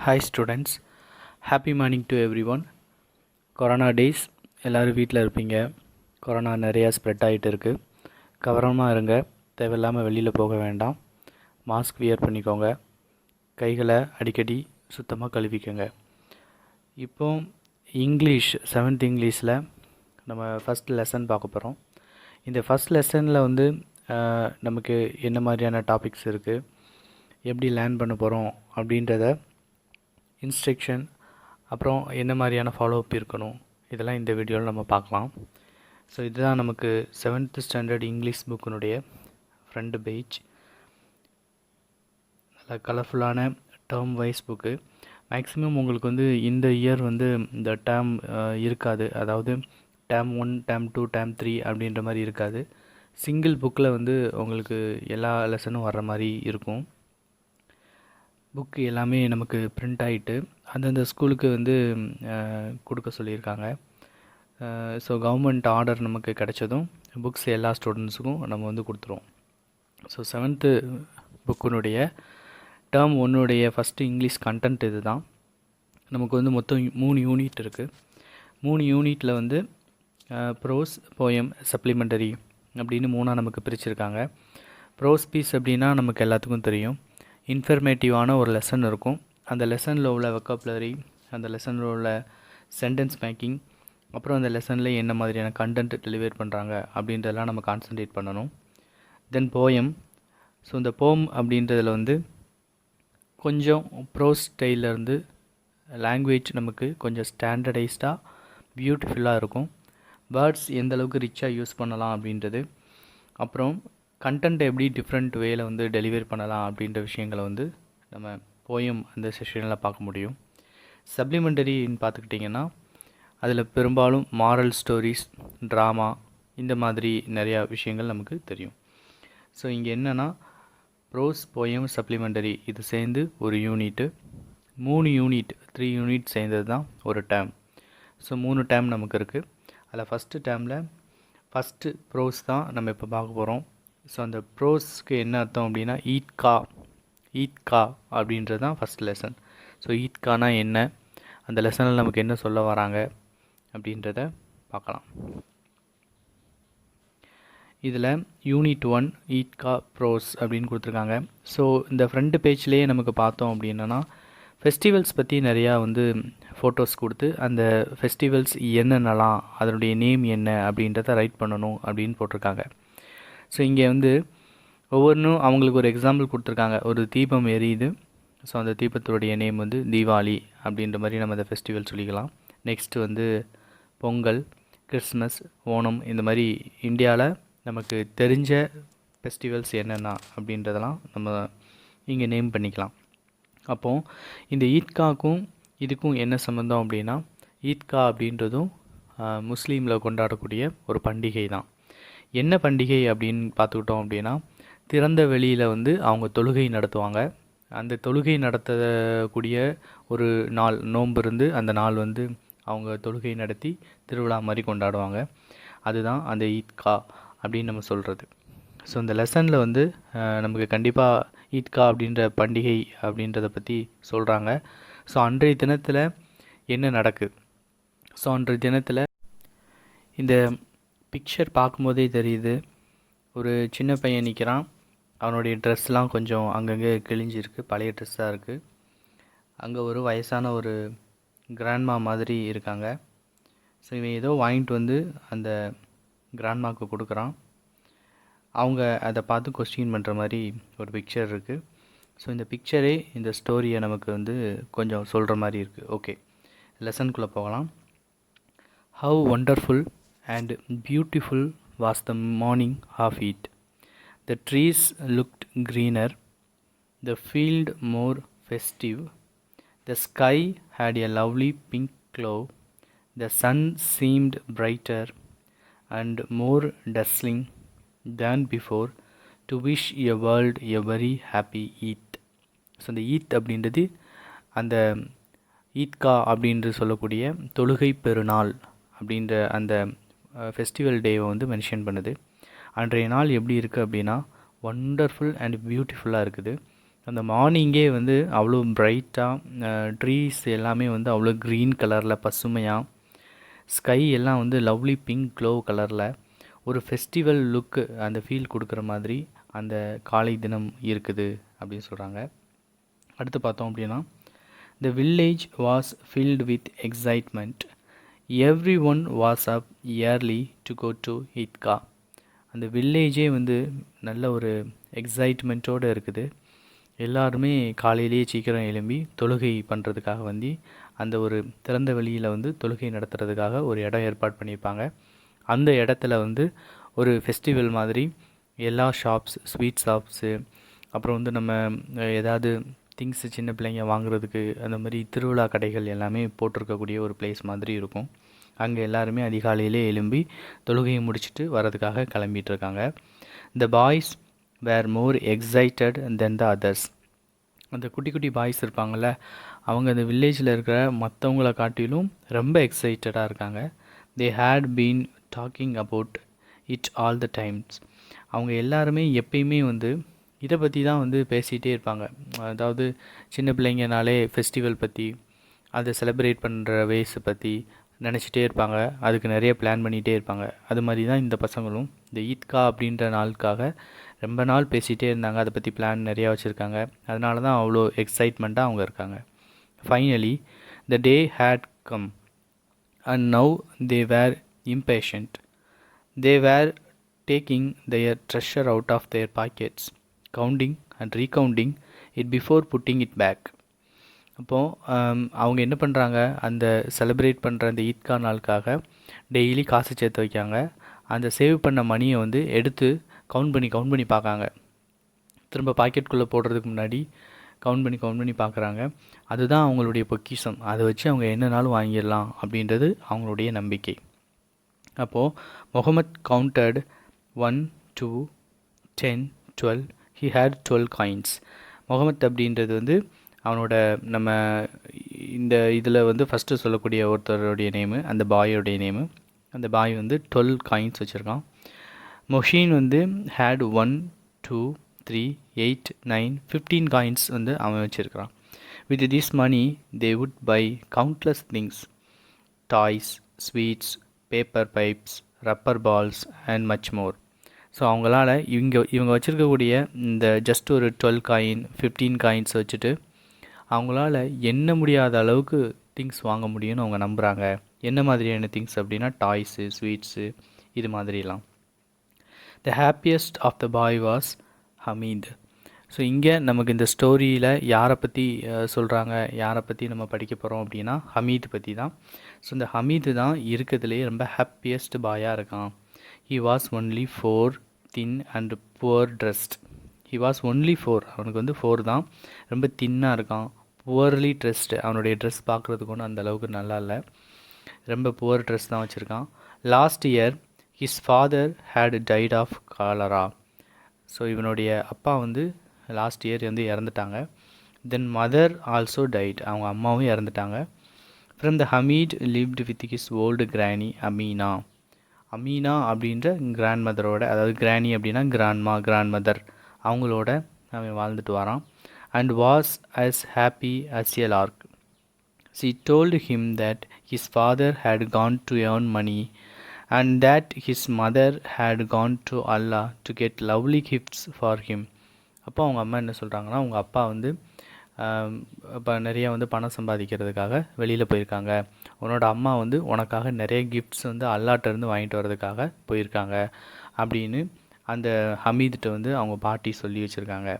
Hi students, happy morning to everyone. Corona days எல்லோரும் வீட்டில் இருப்பீங்க. கொரோனா நிறையா ஸ்ப்ரெட் ஆகிட்டு இருக்குது. கவனமாக இருங்க. தேவையில்லாமல் வெளியில் போக வேண்டாம். மாஸ்க் வியர் பண்ணிக்கோங்க. கைகளை அடிக்கடி சுத்தமாக கழுவிக்கோங்க. இப்போ இங்கிலீஷ் 7th இங்கிலீஷில் நம்ம ஃபஸ்ட் லெசன் பார்க்க போகிறோம். இந்த ஃபஸ்ட் லெசனில் வந்து நமக்கு என்ன மாதிரியான டாபிக்ஸ் இருக்குது, எப்படி லேர்ன் பண்ண போகிறோம் அப்படின்றத, இன்ஸ்ட்ரக்ஷன், அப்புறம் என்ன மாதிரியான ஃபாலோஅப் இருக்கணும், இதெல்லாம் இந்த வீடியோவில் நம்ம பார்க்கலாம். ஸோ இதுதான் நமக்கு 7th ஸ்டாண்டர்ட் இங்கிலீஷ் புக்கினுடைய ஃப்ரண்ட் பேஜ். நல்ல கலர்ஃபுல்லான டேர்ம் வைஸ் புக்கு. மேக்ஸிமம் உங்களுக்கு வந்து இந்த இயர் வந்து இந்த டேர்ம் இருக்காது. அதாவது டேர்ம் 1, டேர்ம் 2, டேர்ம் 3 அப்படின்ற மாதிரி இருக்காது. சிங்கிள் புக்கில் வந்து உங்களுக்கு எல்லா லெசனும் வர்ற மாதிரி இருக்கும். புக்கு எல்லாமே நமக்கு பிரிண்ட் ஆகிட்டு அந்தந்த ஸ்கூலுக்கு வந்து கொடுக்க சொல்லியிருக்காங்க. ஸோ கவர்மெண்ட் ஆர்டர் நமக்கு கிடைச்சதும் புக்ஸ் எல்லா ஸ்டூடெண்ட்ஸுக்கும் நம்ம வந்து கொடுத்துருவோம். ஸோ 7th புக்கினுடைய டேர்ம் 1 ஃபஸ்ட்டு இங்கிலீஷ் கண்டென்ட் இது தான். நமக்கு வந்து மொத்தம் 3 யூனிட் இருக்குது. 3 யூனிட்டில் வந்து ப்ரோஸ், போயம், சப்ளிமெண்டரி அப்படின்னு 3 நமக்கு பிரிச்சுருக்காங்க. ப்ரோஸ் பீஸ் அப்படின்னா நமக்கு எல்லாத்துக்கும் தெரியும். இன்ஃபர்மேட்டிவான ஒரு லெசன் இருக்கும். அந்த லெசனில் உள்ள வெக்காபுலரி, அந்த லெசனில் உள்ள சென்டென்ஸ் மேக்கிங், அப்புறம் அந்த லெசனில் என்ன மாதிரியான கண்டென்ட் டெலிவர் பண்ணுறாங்க அப்படின்றதெல்லாம் நம்ம கான்சன்ட்ரேட் பண்ணணும். தென் போயம். ஸோ இந்த போம் அப்படின்றதில் வந்து கொஞ்சம் ப்ரோஸ் ஸ்டைலேருந்து லாங்குவேஜ் நமக்கு கொஞ்சம் ஸ்டாண்டர்டைஸ்டாக பியூட்டிஃபுல்லாக இருக்கும். வேர்ட்ஸ் எந்த அளவுக்கு ரிச்சாக யூஸ் பண்ணலாம் அப்படின்றது, அப்புறம் கண்டென்ட் எப்படி டிஃப்ரெண்ட் வேயில் வந்து டெலிவரி பண்ணலாம் அப்படின்ற விஷயங்களை வந்து நம்ம போயம் அந்த செஷனில் பார்க்க முடியும். சப்ளிமெண்டரின்னு பார்த்துக்கிட்டிங்கன்னா அதில் பெரும்பாலும் மாரல் ஸ்டோரிஸ், ட்ராமா, இந்த மாதிரி நிறையா விஷயங்கள் நமக்கு தெரியும். ஸோ இங்கே என்னென்னா ப்ரோஸ், போயம், சப்ளிமெண்டரி இது சேர்ந்து ஒரு யூனிட்டு. 3 யூனிட் 3 யூனிட் சேர்ந்தது தான் ஒரு டேர்ம். ஸோ 3 டேர்ம் நமக்கு இருக்குது. அதில் ஃபஸ்ட்டு டேர்மில் ஃபஸ்ட்டு ப்ரோஸ் தான் நம்ம இப்போ பார்க்க போகிறோம். ஸோ அந்த ப்ரோஸ்க்கு என்ன அர்த்தம் அப்படின்னா ஈத்கா அப்படின்றது தான் ஃபஸ்ட் லெசன். ஸோ ஈத்கானா என்ன, அந்த லெசனில் நமக்கு என்ன சொல்ல வராங்க அப்படின்றத பார்க்கலாம். இதில் யூனிட் 1 ஈத்கா ப்ரோஸ் அப்படின்னு கொடுத்துருக்காங்க. ஸோ இந்த ஃப்ரண்ட் பேஜ்லேயே நமக்கு பார்த்தோம் அப்படின்னா ஃபெஸ்டிவல்ஸ் பற்றி நிறையா வந்து ஃபோட்டோஸ் கொடுத்து அந்த ஃபெஸ்டிவல்ஸ் என்னென்னலாம், அதனுடைய நேம் என்ன அப்படின்றத ரைட் பண்ணணும் அப்படின்னு போட்டிருக்காங்க. ஸோ இங்கே வந்து ஒவ்வொன்றும் அவங்களுக்கு ஒரு எக்ஸாம்பிள் கொடுத்துருக்காங்க. ஒரு தீபம் எரியுது. ஸோ அந்த தீபத்துடைய நேம் வந்து தீபாவளி அப்படின்ற மாதிரி நம்ம அந்த ஃபெஸ்டிவல் சொல்லிக்கலாம். நெக்ஸ்ட்டு வந்து பொங்கல், கிறிஸ்மஸ், ஓணம், இந்த மாதிரி இந்தியாவில் நமக்கு தெரிஞ்ச ஃபெஸ்டிவல்ஸ் என்னென்ன அப்படின்றதெல்லாம் நம்ம இங்கே நேம் பண்ணிக்கலாம். அப்போது இந்த ஈத்காக்கும் இதுக்கும் என்ன சம்மந்தம் அப்படின்னா, ஈத்கா அப்படின்றதும் முஸ்லீமில் கொண்டாடக்கூடிய ஒரு பண்டிகை தான். என்ன பண்டிகை அப்படின்னு பார்த்துக்கிட்டோம் அப்படின்னா, திறந்த வெளியில் வந்து அவங்க தொழுகை நடத்துவாங்க. அந்த தொழுகை நடத்தக்கூடிய ஒரு நாள் நோன்பு இருந்து அந்த நாள் வந்து அவங்க தொழுகை நடத்தி திருவிழா மாதிரி கொண்டாடுவாங்க. அதுதான் அந்த ஈத்கா அப்படின்னு நம்ம சொல்கிறது. ஸோ இந்த லெசனில் வந்து நமக்கு கண்டிப்பாக ஈத்கா அப்படின்ற பண்டிகை அப்படின்றத பற்றி சொல்கிறாங்க. ஸோ அன்றைய தினத்தில் என்ன நடக்குது, ஸோ அன்றைய தினத்தில் இந்த பிக்சர் பார்க்கும்போதே தெரியுது. ஒரு சின்ன பையன் நிற்கிறான். அவனுடைய ட்ரெஸ்லாம் கொஞ்சம் அங்கங்கே கிழிஞ்சிருக்கு, பழைய ட்ரெஸ்ஸாக இருக்குது. அங்கே ஒரு வயசான ஒரு கிராண்ட்மா மாதிரி இருக்காங்க. ஸோ இவன் ஏதோ வாங்கிட்டு வந்து அந்த கிராண்ட்மாவுக்கு கொடுக்குறான். அவங்க அதை பார்த்து கொஸ்டின் பண்ணுற மாதிரி ஒரு பிக்சர் இருக்குது. ஸோ இந்த பிக்சரே இந்த ஸ்டோரியை நமக்கு வந்து கொஞ்சம் சொல்கிற மாதிரி இருக்குது. ஓகே, லெசனுக்குள்ளே போகலாம். How wonderful and beautiful was the morning of it. The trees looked greener, the field more festive, the sky had a lovely pink glow, the sun seemed brighter and more dazzling than before to wish a world a very happy Eid. So அந்த ஈத் அப்படின்றது அந்த ஈத்கா அப்படின்று சொல்லக்கூடிய தொழுகை பெருநாள் அப்படின்ற அந்த festival டேவை வந்து மென்ஷன் பண்ணுது. அன்றைய நாள் எப்படி இருக்குது அப்படின்னா ஒண்டர்ஃபுல் அண்ட் பியூட்டிஃபுல்லாக இருக்குது. அந்த மார்னிங்கே வந்து அவ்வளோ பிரைட்டாக, ட்ரீஸ் எல்லாமே வந்து அவ்வளோ க்ரீன் கலரில் பசுமையாக, ஸ்கை எல்லாம் வந்து லவ்லி பிங்க் க்ளோ கலரில் ஒரு ஃபெஸ்டிவல் லுக்கு அந்த ஃபீல் கொடுக்குற மாதிரி அந்த காலை தினம் இருக்குது அப்படின்னு சொல்கிறாங்க. அடுத்து பார்த்தோம் அப்படின்னா, the village was filled with excitement, every one was up early to go to Eidgah. அந்த வில்லேஜே வந்து நல்ல ஒரு எக்ஸைட்மெண்ட்டோடு இருக்குது. எல்லாருமே காலையிலேயே சீக்கிரம் எழும்பி தொழுகை பண்ணுறதுக்காக வந்து அந்த ஒரு திறந்த வெளியில் வந்து தொழுகை நடத்துறதுக்காக ஒரு இடம் ஏற்பாடு பண்ணியிருப்பாங்க. அந்த இடத்துல வந்து ஒரு ஃபெஸ்டிவல் மாதிரி எல்லா ஷாப்ஸ், ஸ்வீட் ஷாப்ஸு, அப்புறம் வந்து நம்ம ஏதாவது திங்ஸு சின்ன பிள்ளைங்க வாங்குறதுக்கு அந்த மாதிரி திருவிழா கடைகள் எல்லாமே போட்டிருக்கக்கூடிய ஒரு பிளேஸ் மாதிரி இருக்கும். அங்கே எல்லாருமே அதிகாலையிலே எழும்பி தொழுகையை முடிச்சுட்டு வரதுக்காக கிளம்பிட்டு இருக்காங்க. The boys were more excited than the others. அந்த குட்டி குட்டி பாய்ஸ் இருப்பாங்கள்ல, அவங்க அந்த வில்லேஜில் இருக்கிற மற்றவங்கள காட்டிலும் ரொம்ப எக்ஸைட்டடாக இருக்காங்க. They had been talking about it all the times. அவங்க எல்லாருமே எப்பயுமே வந்து இதை பற்றி தான் வந்து பேசிகிட்டே இருப்பாங்க. அதாவது சின்ன பிள்ளைங்கனாலே ஃபெஸ்டிவல் பற்றி, அதை செலிப்ரேட் பண்ணுற வேஸை பற்றி நினச்சிட்டே இருப்பாங்க. அதுக்கு நிறைய பிளான் பண்ணிகிட்டே இருப்பாங்க. அது மாதிரி தான் இந்த பசங்களும் இந்த ஈத்கா அப்படின்ற நாளுக்காக ரொம்ப நாள் பேசிகிட்டே இருந்தாங்க. அதை பற்றி பிளான் நிறையா வச்சுருக்காங்க. அதனால தான் அவ்வளோ எக்ஸைட்மெண்ட்டாக அவங்க இருக்காங்க. Finally the day had come and now they were impatient. They were taking their treasure out of their pockets, counting and recounting it before putting it back. அப்போது அவங்க என்ன பண்ணுறாங்க, அந்த செலிப்ரேட் பண்ணுற அந்த ஈத்கா நாளுக்காக டெய்லி காசு சேர்த்து வைக்காங்க. அந்த சேவ் பண்ண மணியை வந்து எடுத்து கவுண்ட் பண்ணி பார்க்காங்க. திரும்ப பாக்கெட்டுக்குள்ளே போடுறதுக்கு முன்னாடி கவுண்ட் பண்ணி பார்க்குறாங்க. அதுதான் அவங்களுடைய பொக்கிஷம். அதை வச்சு அவங்க என்னன்னாலும் வாங்கிடலாம் அப்படின்றது அவங்களுடைய நம்பிக்கை. அப்போது Mohammed counted 1, 2, 10, 12. He had 12 coins. Mohammed அப்படின்றது வந்து அவனோட நம்ம இந்த இதில் வந்து ஃபஸ்ட்டு சொல்லக்கூடிய ஒருத்தருடைய நேமு, அந்த பாயோடைய நேமு. அந்த பாய் வந்து 12 காயின்ஸ் வச்சுருக்கான். மொஷீன் வந்து ஹேட் 1, 2, 3, 8, 9, 15 காயின்ஸ் வந்து அவன் வச்சுருக்கிறான். With this money they would buy countless things, toys, sweets, paper pipes, rubber balls and much more. So அவங்களால இவங்க வச்சுருக்கக்கூடிய இந்த ஜஸ்ட் ஒரு 12 காயின், 15 காயின்ஸ் வச்சுட்டு அவங்களால எண்ண முடியாத அளவுக்கு திங்ஸ் வாங்க முடியும்னு அவங்க நம்புகிறாங்க. என்ன மாதிரியான திங்ஸ் அப்படின்னா டாய்ஸு, ஸ்வீட்ஸு, இது மாதிரிலாம். The happiest of the boy was Hamid. So இங்கே நமக்கு இந்த ஸ்டோரியில் யாரை பற்றி சொல்கிறாங்க, யாரை பற்றி நம்ம படிக்க போகிறோம் அப்படின்னா ஹமீத் பற்றி தான். ஸோ இந்த ஹமீது தான் இருக்கிறதுலேயே ரொம்ப ஹாப்பியஸ்ட் பாயாக இருக்கான். He was only 4, thin and poor dressed. He was only 4, அவனுக்கு வந்து 4 தான். ரொம்ப தின்னாக இருக்கான். புவர்லி ட்ரெஸ்டு, அவனுடைய ட்ரெஸ் பார்க்குறதுக்கு ஒன்றும் அந்தளவுக்கு நல்லா இல்லை. ரொம்ப புவர் ட்ரெஸ் தான் வச்சுருக்கான். Last year his father had died of cholera. So இவனுடைய அப்பா வந்து லாஸ்ட் இயர் வந்து இறந்துட்டாங்க. தென் மதர் ஆல்சோ டைட், அவங்க அம்மாவும் இறந்துட்டாங்க. From the Hameed lived with his old கிராணி அமீனா. அமீனா அப்படின்ற கிராண்ட் மதரோட, அதாவது கிராணி அப்படின்னா கிராண்ட் மதர், அவங்களோட அவன் வாழ்ந்துட்டு வரான். And was as happy as a lark. She told him that his father had gone to earn money and that his mother had gone to Allah to get lovely gifts for him. அப்போ அவங்க அம்மா என்ன சொல்கிறாங்கன்னா, அவங்க அப்பா வந்து இப்போ நிறைய வந்து பணம் சம்பாதிக்கிறதுக்காக வெளியில் போயிருக்காங்க. உன்னோட அம்மா வந்து உனக்காக நிறைய கிஃப்ட்ஸ் வந்து அல்லாட்டேருந்து வாங்கிட்டு வர்றதுக்காக போயிருக்காங்க அப்படின்னு அந்த ஹமீதுகிட்ட வந்து அவங்க பாட்டி சொல்லி வச்சுருக்காங்க.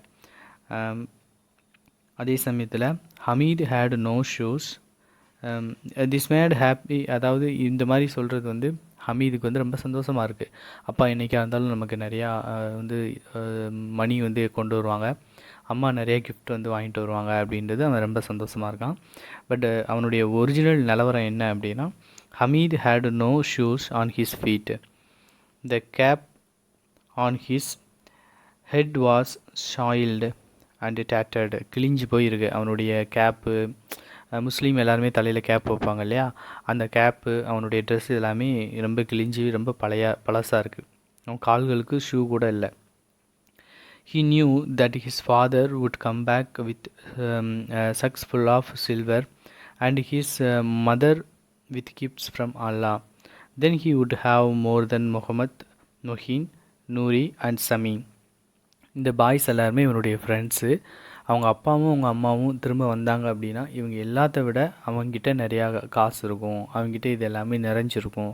அதே சமயத்தில் Hamid had no shoes. This made happy, அதாவது இந்த மாதிரி சொல்கிறது வந்து ஹமீதுக்கு வந்து ரொம்ப சந்தோஷமாக இருக்குது. அப்பா என்றைக்காக இருந்தாலும் நமக்கு நிறையா வந்து மணி வந்து கொண்டு வருவாங்க, அம்மா நிறைய கிஃப்ட் வந்து வாங்கிட்டு வருவாங்க அப்படின்றது அவன் ரொம்ப சந்தோஷமாக இருக்கான். பட் அவனுடைய ஒரிஜினல் நிலவரம் என்ன அப்படின்னா, Hamid had no shoes on his feet. The cap on his head was soiled and tattered. கிழிஞ்சு போயிருக்கு அவனுடைய கேப்பு. முஸ்லீம் எல்லாருமே தலையில் கேப் வைப்பாங்க இல்லையா, அந்த கேப்பு, அவனுடைய ட்ரெஸ் எல்லாமே ரொம்ப கிழிஞ்சு ரொம்ப பழசாக இருக்குது. அவன் கால்களுக்கு ஷூ கூட இல்லை. He knew that his father would come back with sacks full of silver and his mother with gifts from Allah. Then he would have more than Muhammad, Nohin, Nuri and Sami. இந்த boys எல்லாருமே இவனுடைய friends. அவங்க அப்பாவும் அவங்க அம்மாவும் திரும்ப வந்தாங்க அப்படின்னா இவங்க எல்லாத்த விட அவங்ககிட்ட நிறையா காசு இருக்கும், அவங்ககிட்ட இது எல்லாமே நிறைஞ்சிருக்கும்.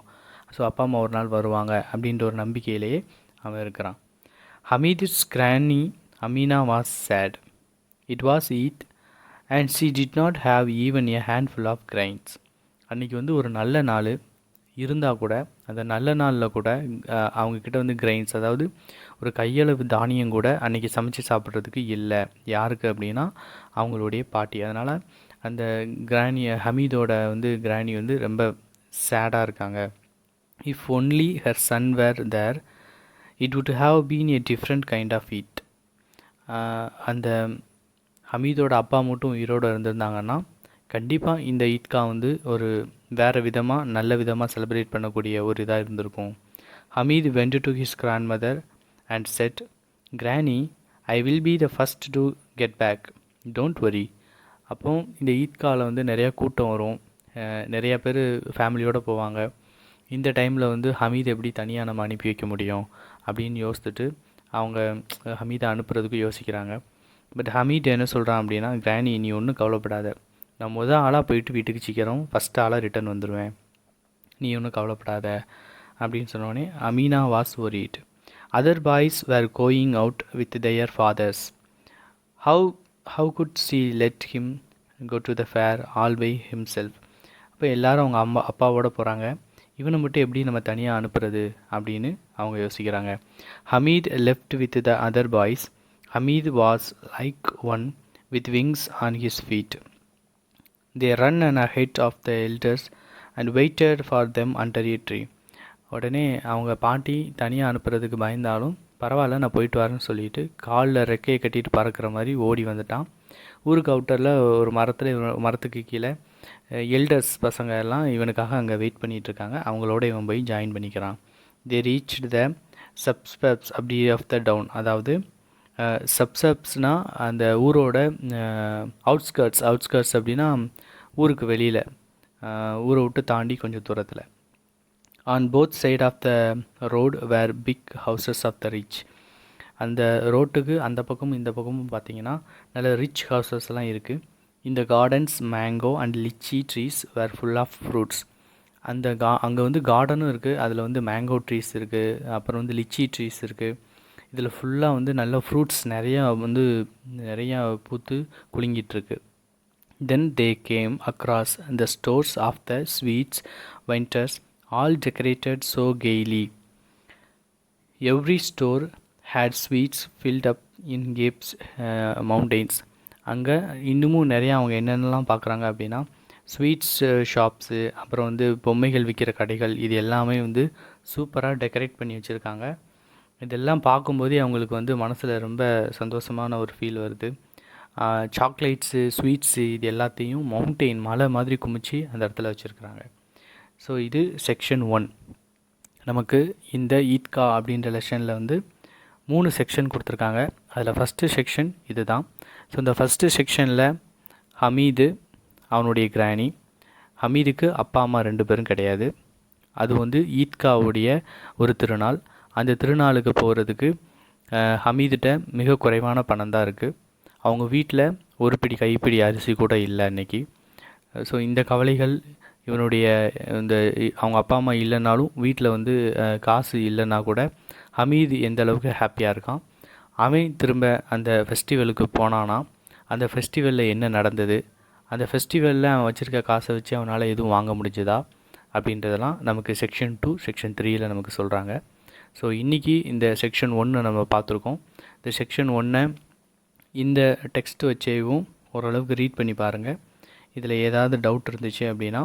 ஸோ அப்பா அம்மா ஒரு நாள் வருவாங்க அப்படின்ற ஒரு நம்பிக்கையிலேயே அவன் இருக்கிறான். Hamid's granny Amina was sad. It was Eid and she did not have even a handful of grains. அன்றைக்கி வந்து ஒரு நல்ல நாள் இருந்தால் கூட அந்த நல்ல நாளில் கூட அவங்கக்கிட்ட வந்து கிரைன்ஸ், அதாவது ஒரு கையளவு தானியம் கூட அன்றைக்கி சமைச்சு சாப்பிட்றதுக்கு இல்லை. யாருக்கு அப்படின்னா அவங்களுடைய பாட்டி. அதனால் அந்த கிராணி ஹமீதோட வந்து கிராணி வந்து ரொம்ப சேடாக இருக்காங்க. If only her son were there it would have been a different kind of eat. அந்த ஹமீதோட அப்பா மட்டும் உயிரோடு இருந்திருந்தாங்கன்னா கண்டிப்பாக இந்த ஈத்கா வந்து ஒரு வேறு விதமாக நல்ல விதமாக செலிப்ரேட் பண்ணக்கூடிய ஒரு இதாக இருந்திருக்கும். Hamid went to his grandmother and said, "Granny, I will be the first to get back. Don't worry." அப்போ இந்த ஈத்காவில் வந்து நிறையா கூட்டம் வரும், நிறையா பேர் ஃபேமிலியோடு போவாங்க. இந்த டைமில் வந்து ஹமீத் எப்படி தனியாக நம்ம அனுப்பி வைக்க முடியும் அப்படின்னு யோசித்துட்டு அவங்க ஹமீதை அனுப்புறதுக்கு யோசிக்கிறாங்க. பட் ஹமீத் என்ன சொல்கிறான் அப்படின்னா, கிராணி நீ ஒன்றும் கவலைப்படாத, நான் முதல் ஆளாக போயிட்டு வீட்டுக்கு சீக்கிரம் ஃபஸ்ட் ஆளாக ரிட்டர்ன் வந்துடுவேன், நீ ஒன்றும் கவலைப்படாத அப்படின்னு சொன்னோடனே Amina was worried. Other boys were going out with their fathers. How could she let him go to the fair all by himself? அப்போ எல்லாரும் அவங்க அப்பாவோட போகிறாங்க, இவனை மட்டும் எப்படி நம்ம தனியாக அனுப்புறது அப்படின்னு அவங்க யோசிக்கிறாங்க. Hamid left with the other boys. Hamid was like one with wings on his feet. They ran ahead of the elders and waited for them under a tree. உடனே அவங்க பாட்டி தனியாக அனுப்புறதுக்கு பயந்தாலும் பரவாயில்ல நான் போயிட்டு வரேன்னு சொல்லிட்டு காலில் ரெக்கையை கட்டிட்டு பறக்கிற மாதிரி ஓடி வந்துட்டான். ஊருக்கு அவுட்டரில் ஒரு மரத்துக்கு கீழே எல்டர்ஸ் பசங்க எல்லாம் இவனுக்காக அங்கே வெயிட் பண்ணிகிட்ருக்காங்க. அவங்களோட இவன் போய் ஜாயின் பண்ணிக்கிறான். தே ரீச்டு த சப்ஸ்பப்ஸ் அப்படி ஆஃப் த டவுன், அதாவது சப்ஸ்பப்ஸ்னால் அந்த ஊரோட அவுட்ஸ்கர்ட்ஸ் அப்படின்னா ஊருக்கு வெளியில், ஊரை விட்டு தாண்டி கொஞ்சம் தூரத்தில். On both side of the road were big houses of the rich. அந்த ரோட்டுக்கு அந்த பக்கமும் இந்த பக்கமும் பார்த்தீங்கன்னா நல்ல ரிச் ஹவுசஸ்லாம் இருக்குது. இந்த gardens mango and lychee trees were full of fruits. அந்த அங்கே வந்து கார்டனும் இருக்குது, அதில் வந்து மேங்கோ ட்ரீஸ் இருக்குது, அப்புறம் வந்து லிச்சி ட்ரீஸ் இருக்குது. இதில் ஃபுல்லாக வந்து நல்ல ஃப்ரூட்ஸ் நிறையா பூத்து குலுங்கிட்டுருக்கு. Then they came across the stores of the sweets vendors all decorated so gaily. Every store had sweets filled up in caps mountains. அங்கே இன்னமும் நிறையா அவங்க என்னென்னலாம் பார்க்குறாங்க அப்படின்னா ஸ்வீட்ஸ் ஷாப்ஸு, அப்புறம் வந்து பொம்மைகள் விற்கிற கடைகள், இது எல்லாமே வந்து சூப்பராக டெக்கரேட் பண்ணி வச்சுருக்காங்க. இதெல்லாம் பார்க்கும்போதே அவங்களுக்கு வந்து மனசில் ரொம்ப சந்தோஷமான ஒரு ஃபீல் வருது. சாக்லேட்ஸு, ஸ்வீட்ஸு, இது எல்லாத்தையும் மவுண்டெயின் மலை மாதிரி குமிச்சு அந்த இடத்துல வச்சுருக்குறாங்க. ஸோ இது செக்ஷன் 1. நமக்கு இந்த ஈத்கா அப்படின்ற லெசனில் வந்து 3 செக்ஷன் கொடுத்துருக்காங்க. அதில் ஃபஸ்ட்டு செக்ஷன் இது தான். ஸோ இந்த ஃபஸ்ட்டு செக்ஷனில் ஹமீது, அவனுடைய கிராணி. ஹமீதுக்கு அப்பா அம்மா 2 பேரும் கிடையாது. அது வந்து ஈத்காவுடைய ஒரு திருநாள். அந்த திருநாளுக்கு போகிறதுக்கு ஹமீதுகிட்ட மிக குறைவான பணம் தான் இருக்குது. அவங்க வீட்டில் ஒரு கைப்பிடி அரிசி கூட இல்லை அன்னைக்கு. ஸோ இந்த கவலைகள் இவனுடைய அவங்க அப்பா அம்மா இல்லைனாலும் வீட்டில் வந்து காசு இல்லைன்னா கூட ஹமீது எந்த அளவுக்கு ஹாப்பியாக இருக்கான். அவன் திரும்ப அந்த ஃபெஸ்டிவலுக்கு போனானா அந்த ஃபெஸ்டிவலில் என்ன நடந்தது, அந்த ஃபெஸ்டிவலில் அவன் வச்சுருக்க காசை வச்சு அவனால் எதுவும் வாங்க முடிஞ்சதா அப்படின்றதெல்லாம் நமக்கு செக்ஷன் 2, செக்ஷன் 3 நமக்கு சொல்கிறாங்க. ஸோ இன்றைக்கி இந்த செக்ஷன் 1 நம்ம பார்த்துருக்கோம். இந்த செக்ஷன் 1 இந்த டெக்ஸ்ட் வச்சேவும் ஓரளவுக்கு ரீட் பண்ணி பாருங்கள். இதில் ஏதாவது டவுட் இருந்துச்சு அப்படின்னா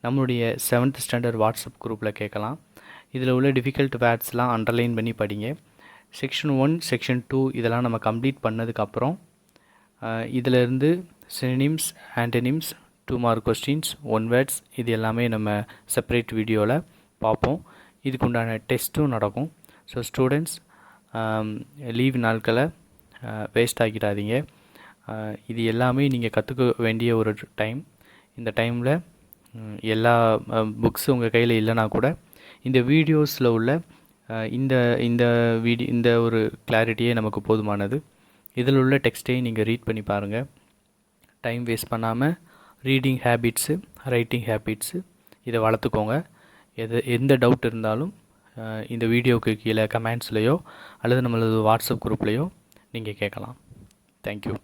நம்மளுடைய 7th ஸ்டாண்டர்ட் வாட்ஸ்அப் குரூப்பில் கேட்கலாம். இதில் உள்ள டிஃபிகல்ட் வேர்ட்ஸ்லாம் அண்டர்லைன் பண்ணி படிங்க. செக்ஷன் 1, செக்ஷன் 2 இதெல்லாம் நம்ம கம்ப்ளீட் பண்ணதுக்கப்புறம் இதிலேருந்து சினிம்ஸ், ஆன்டனிம்ஸ், 2 மார்க் கொஸ்டின்ஸ், 1 வேர்ட்ஸ் இது எல்லாமே நம்ம செப்பரேட் வீடியோவில் பார்ப்போம். இதுக்கு உண்டான டெஸ்ட்டும் நடக்கும். ஸோ ஸ்டூடெண்ட்ஸ் லீவ் நாட்களை வேஸ்ட் ஆக்கிடாதீங்க. இது எல்லாமே நீங்கள் கற்றுக்க வேண்டிய ஒரு டைம். இந்த டைமில் எல்லா புக்ஸ் உங்கள் கையில் இல்லைனா கூட இந்த வீடியோஸில் உள்ள இந்த இந்த இந்த ஒரு கிளாரிட்டியே நமக்கு போதுமானது. இதில் உள்ள டெக்ஸ்ட்டையும் நீங்கள் ரீட் பண்ணி பாருங்கள். டைம் வேஸ்ட் பண்ணாமல் ரீடிங் ஹேபிட்ஸு, ரைட்டிங் ஹேபிட்ஸு இதை வளர்த்துக்கோங்க. எந்த டவுட் இருந்தாலும் இந்த வீடியோவுக்கு கீழே கமெண்ட்ஸ்லையோ அல்லது நம்மளது வாட்ஸ்அப் குரூப்லேயோ நீங்கள் கேட்கலாம். தேங்க்யூ.